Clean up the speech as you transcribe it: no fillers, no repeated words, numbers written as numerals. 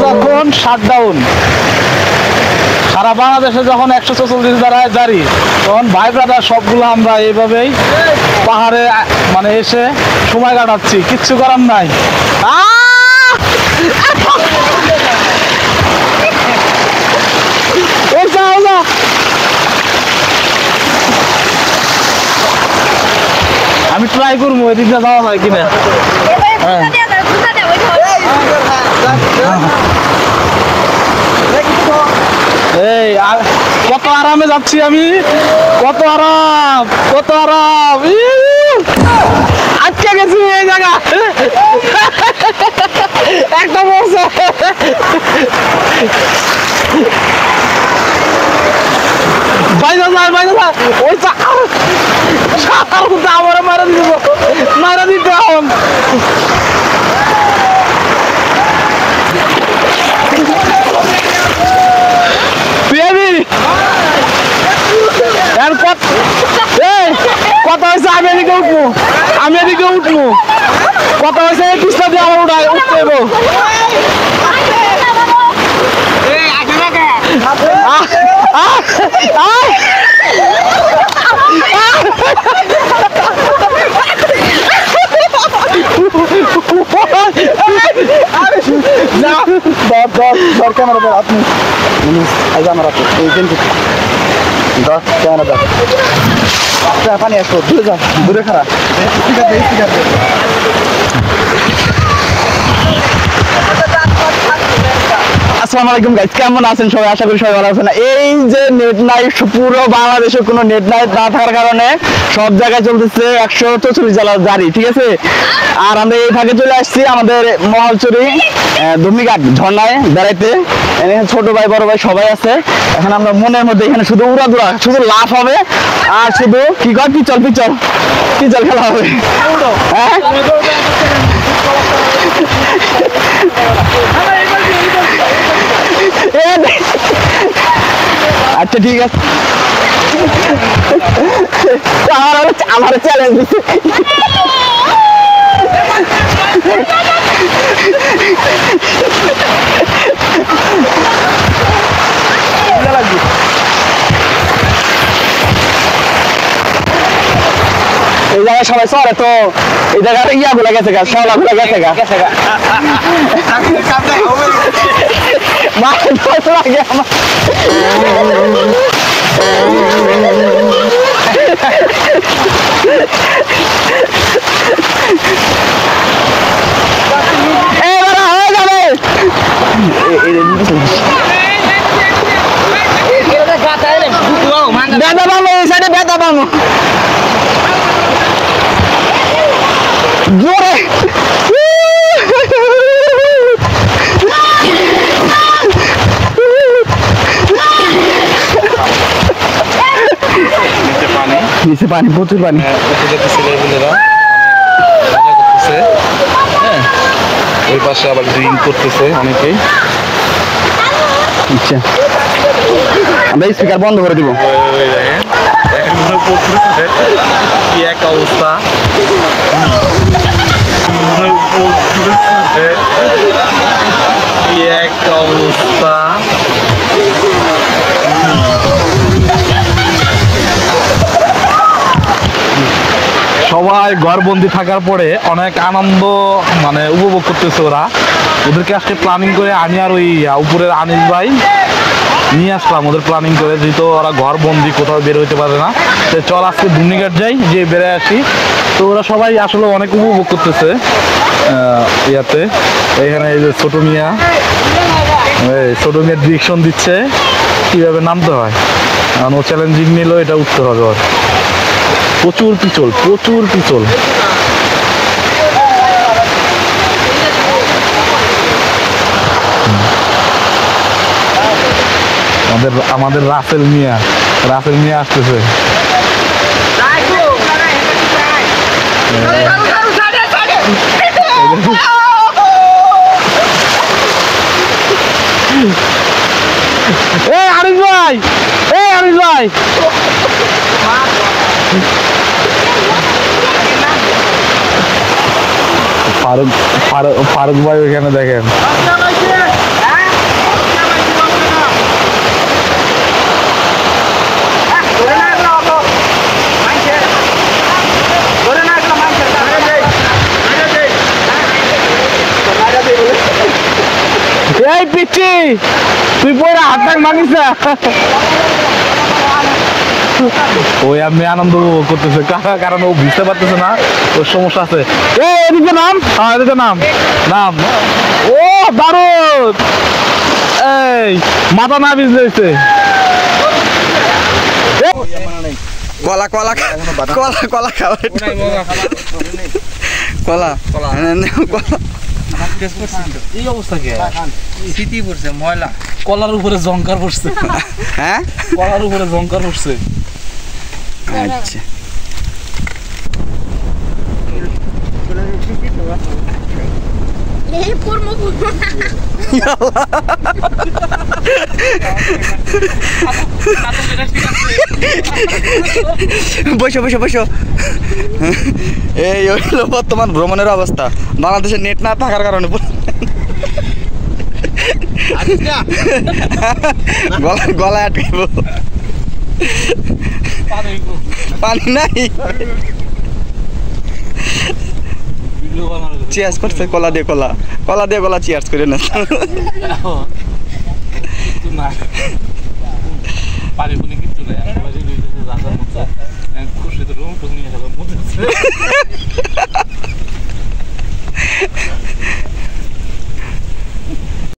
যখন শাটডাউন সারা বাংলাদেশে যখন 144 দ্বারা জারি, তখন ভাই ব্রাদার সবগুলো আমরা এইভাবেই পাহাড়ে মানে এসে সময় কাটাচ্ছি, কিচ্ছু করার নাই। আমি ট্রাই করবো এদিকে যাওয়া যায় কিনা। এই কত আরামে যাচ্ছি আমি, কত আরাম, কত আরাম। আজকে গেছি এই জায়গা একটা বলছে বাইরে যায়, বাইরে যায় ওই আমার মারা দিব, মারা দিতে কথা হয়েছে আমি এদিকে উঠবো, আমি এদিকে উঠবো, কথা হয়েছে পিছলা দিয়ে আমার উঠায় উঠতে দেবো। ক্যামেরা আপনি আমার ক্যামেরা পানি আসবো, দূরে যাও, দূরে খারাপ। আসসালামু আলাইকুম গাইস, কেমন আছেন সবাই? আশা করি সবাই ভালো আছেন। এই যে নেট নাই, পুরো বাংলাদেশে কোনো নেট নাই না থাকার কারণে সব জায়গায় চলতেছে 144 জেলা জারি, ঠিক আছে। আর আমরা এই ভাগে চলে আসছি আমাদের মহালচুরি ধুমিঘাট ঝর্ণায় বেড়াইতে। ছোট ভাই বড় ভাই সবাই আছে। এখন আমরা মনের মধ্যে এখানে শুধু উড়াদুরা, শুধু লাভ হবে আর শুধু কি কর পিচল পিচল পিচল খেলা হবে। হ্যাঁ আচ্ছা ঠিক আছে, আমার চ্যালেঞ্জ দিচ্ছে। এই জায়গায় সবাই চলে তো, এই জায়গায় ইয়া গুলা গেছে গা, শলা গুলা গেছে গা। বেদা বামো এই সাইডে, বেদা বামো জোরে। নিচে পানি, প্রচুর পানি। ওই পাশে আবার ড্রিঙ্ক করতেছে অনেকেই। আচ্ছা আমরা স্পিকার বন্ধ করে দিব। কি এক অবস্থা, কি এক অবস্থা। সবাই ঘরবন্দি থাকার পরে অনেক আনন্দ মানে উপভোগ করতেছে ওরা। ওদেরকে আজকে প্ল্যানিং করে আমি আর ওই উপরের আনিস ভাই নিয়ে আসলাম ওদের প্ল্যানিং করে, যেহেতু ওরা ঘর বন্দি কোথাও বের হইতে পারে না। তো চল আজকে ধুমনিঘাট যাই, যে বেড়ে আসি। তো ওরা সবাই আসলে অনেক উপভোগ করতেছে ইয়াতে। এখানে এই যে ছোট মিয়া, ছোট মিয়া ডিরেকশন দিচ্ছে কীভাবে নামতে হয়, কারণ ও চ্যালেঞ্জিং নিল, এটা উঠতে হবে ওর। প্রচুর পিছল, প্রচুর পিছল। আমাদের রাসেল মিয়া আসতেছে। আনিস ভাই ফারুক ভাই ওইখানে দেখেন এই পিচ্ছি তুই পরে হাত মানিস না। ওই আমি আনন্দ উপভোগ করতেছে কারণ ও বুঝতে পারতেছে না ওর সমস্যা আছে। এদিকে নাম, এদিকে নাম নাম ও দারুণ, এই মাথা না ভিজলে কলা কলা কলা কলা খাও কলা কলা এই অবস্থা কি স্মৃতি পড়ছে ময়লা কলার উপরে জঙ্কার পড়ছে হ্যাঁ কলার উপরে জঙ্কার পড়ছে আচ্ছা বসো বসো বসো এই হলো বর্তমান ভ্রমণের অবস্থা বাংলাদেশের নেট না থাকার কারণে গলায় আটকাইব পানি নাই চিয়ার্স করছে কলা দিয়ে কলা কলা দিয়ে কলা চিয়ার্স করে না